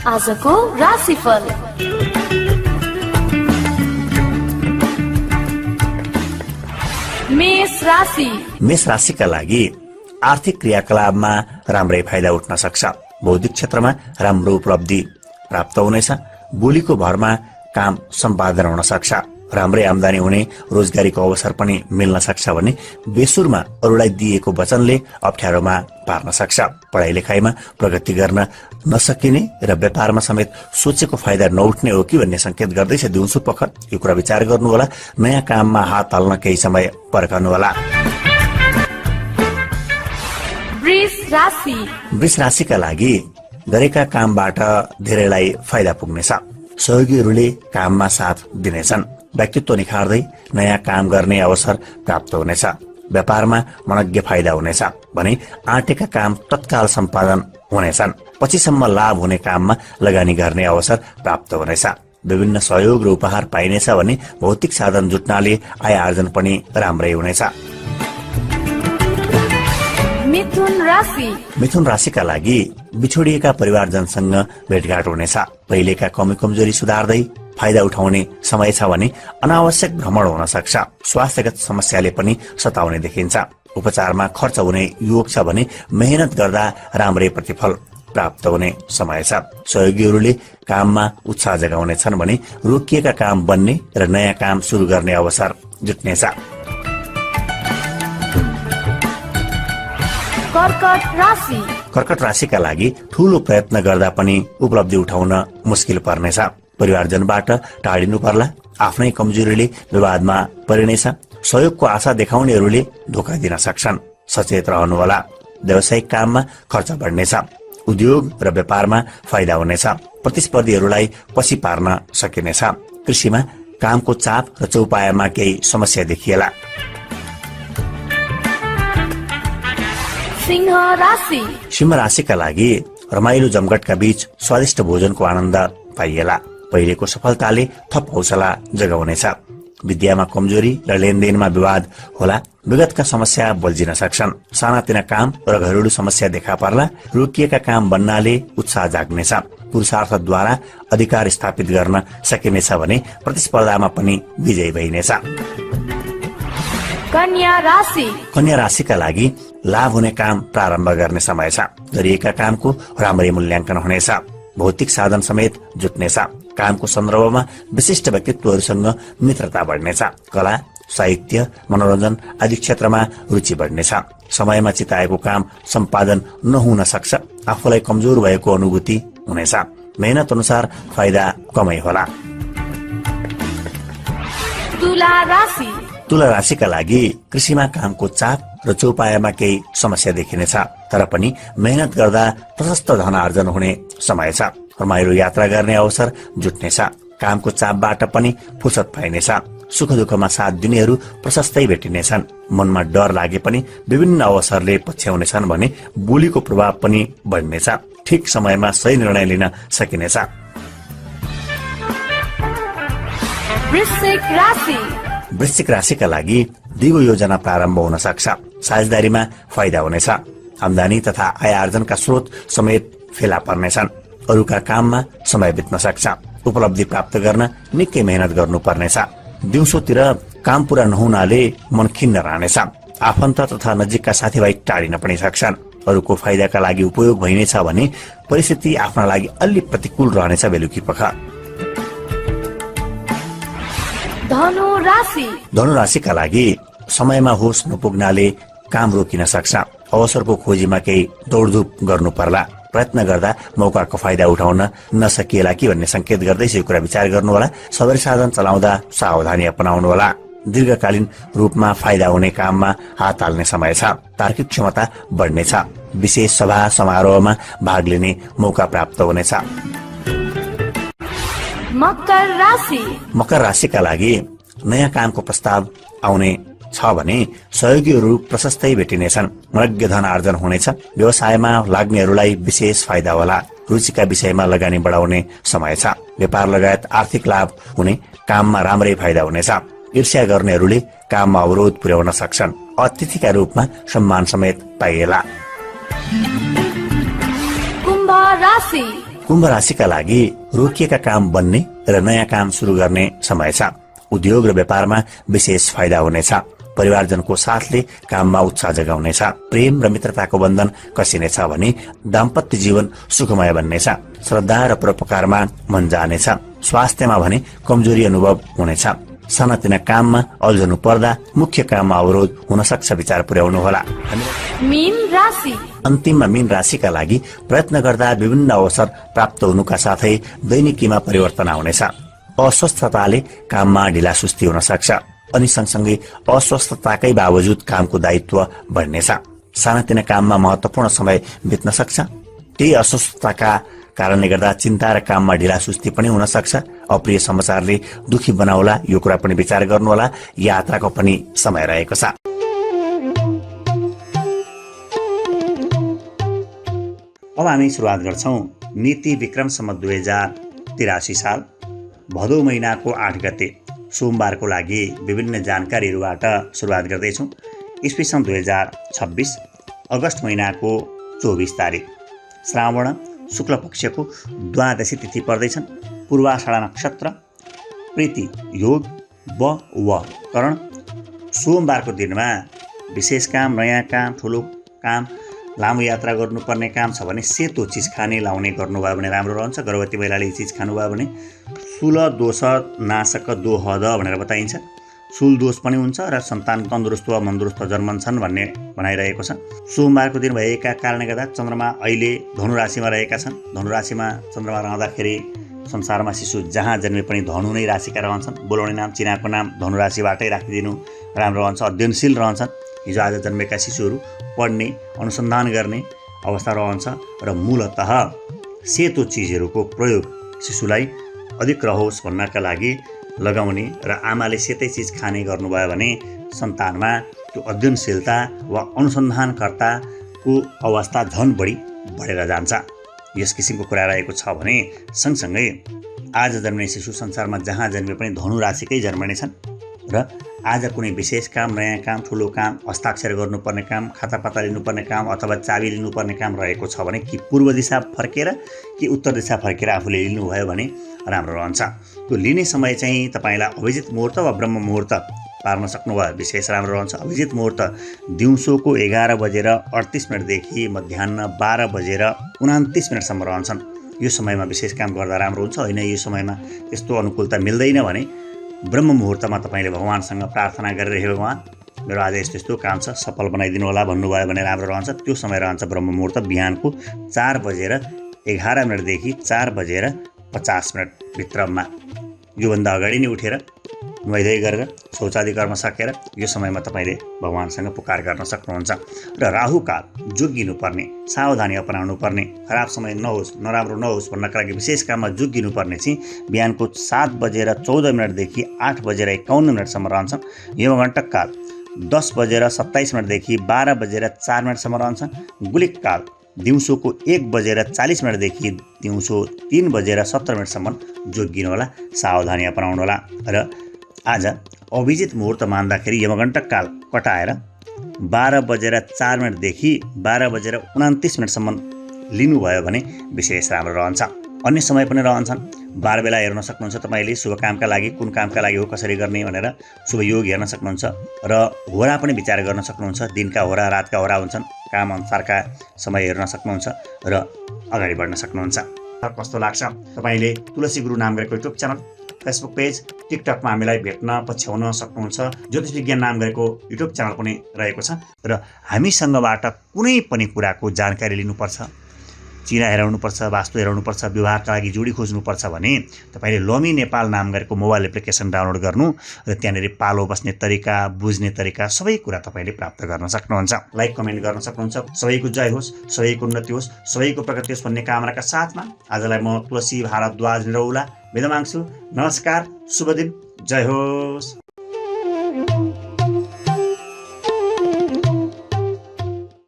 आजको राशिफल। मेष राशि। मेष राशिका लागि आर्थिक क्रियाकलापमा राम्रै फाइदा उठ्न सक्छ। बौद्धिक क्षेत्रमा राम्रो उपलब्धि प्राप्त हुनेछ। बोलीको भरमा काम सम्पादन हुन सक्छ। राम्रै आमदानी हुने रोजगारीको अवसर पनि मिल्न सक्छ भने बेसुरमा अरूलाई दिएको वचनले अप्ठ्यारोमा पार्न सक्छ। पढाइ लेखाइमा प्रगति गर्न नसकिने र व्यापारमा समेत सोचेको फाइदा नउठ्ने हो कि भन्ने संकेत गर्दैछ दिउँसो पख। यो कुरा विचार गर्नुहोला। नयाँ काममा हात हाल्न केही समय पर्खनुहोला। वृष राशि। वृष राशिका लागि गरेका कामबाट धेरैलाई फाइदा पुग्नेछ। सहयोगीहरूले काममा साथ दिनेछन्। व्यक्तित्व निखार्दै नयाँ काम गर्ने अवसर प्राप्त हुनेछ। व्यापारमा मनज्ञ फाइदा हुनेछ भने आँटेका काम तत्काल सम्पादन हुनेछन्। पछिसम्म लाभ हुने काममा लगानी गर्ने अवसर प्राप्त हुनेछ। विभिन्न सहयोग र उपहार पाइनेछ भने भौतिक साधन जुट्नाले आय आर्जन पनि राम्रै हुनेछ। मिथुन राशि। मिथुन राशिका लागि बिछोडिएका परिवारजनसँग भेटघाट हुनेछ। पहिलेका कमी कमजोरी सुधार्दै फाइदा उठाउने समय छ भने अनावश्यक भ्रमण हुन सक्छ। स्वास्थ्यगत समस्याले पनि सताउने देखिन्छ। उपचारमा खर्च हुने योग छ भने मेहनत गर्दा राम्रै प्रतिफल प्राप्त हुने समय छ। सहयोगीहरूले काममा उत्साह जगाउनेछन् भने रोकिएका काम बन्ने र नयाँ काम सुरु गर्ने अवसर जुट्नेछ। कर्कट राशि। कर्कट राशिका लागि ठूलो प्रयत्न गर्दा पनि उपलब्धि उठाउन मुस्किल पर्नेछ। परिवारजनबाट टाढिनु पर्ला। आफ्नै कमजोरीले विवादमा परिनेछ। सहयोगको आशा देखाउनेहरूले धोका दिन सक्छन्। सचेत रहनुहोला। व्यावसायिक काममा खर्च बढ्नेछ। उद्योग र व्यापारमा फाइदा हुनेछ। प्रतिस्पर्धीहरूलाई पछि पार्न सकिनेछ। कृषिमा कामको चाप र चौपायामा केही समस्या देखिएला। सिंह राशि। सिंह राशिका लागि रमाइलो जमघटका बीच स्वादिष्ट भोजनको आनन्द पाइएला। पहिलेको सफलताले थप हौसला जगाउनेछ। विद्यामा कमजोरी र लेनदेनमा विवाद होला। विगतका समस्या बल्झिन सक्छन्। सानातिना काम र घरेलु समस्या देखा पर्ला। रोकिएका काम बन्नाले उत्साह जाग्नेछ। पुरुषार्थद्वारा अधिकार स्थापित गर्न सकिनेछ भने प्रतिस्पर्धामा पनि विजयी भइनेछ। कन्या राशि। कन्या राशिका लागि लाभ हुने काम प्रारम्भ गर्ने समय छ। गरिएका कामको राम्रै मूल्याङ्कन हुनेछ। भौतिक साधन समेत जुट्नेछ। कामको सन्दर्भमा विशिष्ट व्यक्तित्वहरूसँग मित्रता बढ्नेछ। कला, साहित्य, मनोरञ्जन आदि क्षेत्रमा रुचि बढ्नेछ। समयमा चिताएको काम सम्पादन नहुन सक्छ। आफूलाई कमजोर भएको अनुभूति हुनेछ। मेहनत अनुसार फाइदा कमै होला। तुला राशि। तुला राशिका लागि कृषिमा कामको चाप र चौपायामा केही समस्या देखिनेछ। तर पनि मेहनत गर्दा प्रशस्त धन आर्जन हुने समय छ। रमाइलो यात्रा गर्ने अवसर जुट्नेछ। कामको चापबाट पनि फुर्सद पाइनेछ। सुख दुःखमा साथ दिनेहरू प्रशस्तै भेटिनेछन्। मनमा डर लागे पनि विभिन्न अवसरले पछ्याउनेछन् भने बोलीको प्रभाव पनि बढ्नेछ। ठिक समयमा सही निर्णय लिन सकिनेछ। वृश्चिक राशि। वृश्चिक राशिका लागि दिगो योजना प्रारम्भ हुन सक्छ। साझेदारीमा फाइदा हुनेछ। आमदानी तथा आय आर्जनका स्रोत समेत फेला पर्नेछन्। अरूका काममा समय बित्न सक्छ। उपलब्धि प्राप्त गर्न निकै मेहनत गर्नुपर्नेछ। दिउँसोतिर काम पूरा नहुनाले मन खिन्न रहनेछ। आफन्त तथा नजिकका साथीभाइ टाढिन पनि सक्छन्। अरूको फाइदाका लागि उपयोग भइनेछ भने परिस्थिति आफ्ना लागि अलि प्रतिकूल रहनेछ बेलुकी पख। धनु राशि। धनु राशिका लागि समयमा होस नपुग्नाले काम रोकिन सक्छ। अवसरको खोजीमा केही दौडधुप गर्नु पर्ला। प्रयत्न गर्दा मौकाको फाइदा उठाउन नसकिएला कि भन्ने संकेत गर्दैछ। यो कुरा विचार गर्नुहोला। सवारी साधन चलाउँदा सावधानी अपनाउनुहोला। दीर्घकालीन रूपमा फाइदा हुने काममा हात हाल्ने समय छ। तार्किक क्षमता बढ्नेछ। विशेष सभा समारोहमा भाग लिने मौका प्राप्त हुनेछ। मकर राशि। मकर राशिका लागि नयाँ कामको प्रस्ताव आउने छ भने सहयोगीहरू प्रशस्तै भेटिनेछन्। मनज्ञ धन आर्जन हुनेछ। व्यवसायमा लाग्नेहरूलाई विशेष फाइदा होला। रुचिका विषयमा लगानी बढाउने समय छ। व्यापार लगायत आर्थिक लाभ हुने काममा राम्रै फाइदा हुनेछ। ईर्ष्या गर्नेहरूले काममा अवरोध पुर्याउन सक्छन्। अतिथिका रूपमा सम्मान समेत पाइएला। कुम्भ राशि। कुम्भ राशिका लागि रोकिएका काम बन्ने र नयाँ काम सुरु गर्ने समय छ। उद्योग र व्यापारमा विशेष फाइदा हुनेछ। परिवारजनको साथले काममा उत्साह जगाउनेछ। प्रेम र मित्रताको बन्धन कसिनेछ भने दाम्पत्य जीवन सुखमय बन्नेछ। श्रद्धा र परोपकारमा मन जानेछ। स्वास्थ्यमा भने कमजोरी अनुभव हुनेछ। सानातिना काममा अल्झनु पर्दा मुख्य काममा अवरोध हुन सक्छ, विचार पुर्याउनुहोला। मीन राशि। अन्तिममा मीन राशिका लागि प्रयत्न गर्दा विभिन्न अवसर प्राप्त हुनुका साथै दैनिकीमा परिवर्तन आउनेछ। अस्वस्थताले काममा ढिलासुस्ती हुन सक्छ अनि सँगसँगै अस्वस्थताकै बावजुद कामको दायित्व बढ्नेछ। सानातिना काममा महत्वपूर्ण समय बित्न सक्छ। त्यही अस्वस्थताका कारणले गर्दा चिन्ता र काममा ढिलासुस्ती पनि हुन सक्छ। अप्रिय समाचारले दुखी बनाउला, यो कुरा पनि विचार गर्नुहोला। यात्राको पनि समय रहेको छ। अब हामी सुरुवात गर्छौं नीति विक्रमसम्म 2083 साल भदौ महिनाको 8 गते सोमबारको लागि विभिन्न जानकारीहरूबाट सुरुवात गर्दैछौँ। ईस्वी सन् 2026 अगस्त महिनाको 24 तारिक श्रावण शुक्ल पक्षको द्वादशी तिथि पर्दैछन्। पूर्वाषाढा नक्षत्र, प्रीति योग व करण। सोमबारको दिनमा विशेष काम, नयाँ काम, ठुलो काम, लामो यात्रा गर्नुपर्ने काम छ भने सेतो चिज खाने लाउने गर्नुभयो भने राम्रो रहन्छ। गर्भवती महिलाले यी चिज खानुभयो भने शूल दोष नाशक दोहद भनेर बताइन्छ। शूल दोष पनि हुन्छ र सन्तान तन्दुरुस्त वा मन्दुरुस्त जन्मन्छन् भन्ने भनाइरहेको छ। सोमबारको दिन भएका कारणले गर्दा चन्द्रमा अहिले धनु राशिमा रहेका छन्। धनु राशिमा चन्द्रमा रहँदाखेरि संसारमा शिशु जहाँ जन्मे पनि धनु नै राशिका रहन्छन्। बोलाउने नाम, चिनाको नाम धनु राशिबाटै राखिदिनु राम्रो रहन्छ। अध्ययनशील रहन्छन्। हिजो आज जन्मेका शिशुहरू पढ्ने, अनुसन्धान गर्ने अवस्था रहन्छ र मूलतः सेतो चिजहरूको प्रयोग शिशुलाई अधिक रहोस् भन्नका लागि लगाउने र आमाले सेतै चिज खाने गर्नुभयो भने सन्तानमा त्यो अध्ययनशीलता वा अनुसन्धानकर्ताको अवस्था झन् बढी बढेर जान्छ। यस किसिमको कुरा रहेको छ भने सँगसँगै आज जन्मिने शिशु संसारमा जहाँ जन्मे पनि धनु राशिकै जन्मने छन् र आज कुनै विशेष काम, नयाँ काम, ठुलो काम, हस्ताक्षर गर्नुपर्ने काम, खातापाता लिनुपर्ने काम अथवा चाबी लिनुपर्ने काम रहेको छ भने कि पूर्व दिशा फर्केर कि उत्तर दिशा फर्केर आफूले लिनुभयो भने राम्रो रहन्छ। त्यो लिने समय चाहिँ तपाईँलाई अभिजित मुहुर्त वा ब्रह्म मुहुर्त पार्न सक्नुभयो विशेष राम्रो रहन्छ। अभिजित मुहुर्त दिउँसोको 11:38 मध्याह 12:29 रहन्छन्। यो समयमा विशेष काम गर्दा राम्रो हुन्छ। होइन यो समयमा त्यस्तो अनुकूलता मिल्दैन भने ब्रह्म मुहुर्तमा तपाईँले भगवानसँग प्रार्थना गरेर हे भगवान मेरो आज यस्तो यस्तो काम छ सफल बनाइदिनु होला भन्नुभयो भने राम्रो रहन्छ। त्यो समय रहन्छ ब्रह्म मुहुर्त बिहानको 4:11 देखि 4:50 भित्रमा। योभन्दा अगाडि नै उठेर नुहाइधुवाइ गरेर शौचादि कर्म सकेर यो समयमा तपाईँले भगवानसँग पुकार गर्न सक्नुहुन्छ। र राहुकाल जोगिनुपर्ने, सावधानी अपनाउनु पर्ने, खराब समय नहोस्, नराम्रो नहोस् भन्नका लागि विशेष काममा जोगिनुपर्ने चाहिँ बिहानको 7:14 देखि 8:51 रहन्छन्। यमघण्टक काल 10:27 देखि 12:04 रहन्छन्। गुलिक काल दिउँसोको 1:40 देखि दिउँसो 3:17 जोगिनु होला, सावधानी अपनाउनु होला। र आज अभिजित मुहुर्त मान्दाखेरि यमघण्टक काल कटाएर 12:04 देखि 12:29 लिनुभयो भने विशेष राम्रो रहन्छ। अन्य समय पनि रहन्छन्। 12 बेला हेर्न सक्नुहुन्छ तपाईँले शुभ कामका लागि, कुन कामका लागि हो, कसरी गर्ने भनेर शुभ योग हेर्न सक्नुहुन्छ र होरा पनि विचार गर्न सक्नुहुन्छ। दिनका होरा, रातका होरा हुन्छन्। काम अनुसारका समय हेर्न सक्नुहुन्छ र अगाडि बढ्न सक्नुहुन्छ। कस्तो लाग्छ? तपाईँले तुलसी गुरु नाम गरेको युट्युब च्यानल, फेसबुक पेज, टिकटकमा हामीलाई भेट्न पछ्याउन सक्नुहुन्छ। ज्योतिष विज्ञान नाम गरेको युट्युब च्यानल पनि रहेको छ र हामीसँगबाट कुनै पनि कुराको जानकारी लिनुपर्छ, चिना हेराउनुपर्छ, वास्तु हेराउनुपर्छ, विवाहका लागि जोडी खोज्नुपर्छ भने तपाईँले लमी नेपाल नाम गरेको मोबाइल एप्लिकेसन डाउनलोड गर्नु र त्यहाँनिर पालो बस्ने तरिका, बुझ्ने तरिका सबै कुरा तपाईँले प्राप्त गर्न सक्नुहुन्छ। लाइक कमेन्ट गर्न सक्नुहुन्छ। सबैको जय होस्, सबैको उन्नति होस्, सबैको प्रगति होस् भन्ने कामनाका साथमा आजलाई म तुलसी भारद्वाज निरौला बिदा माग्छु। नमस्कार, शुभ दिन, जय होस्।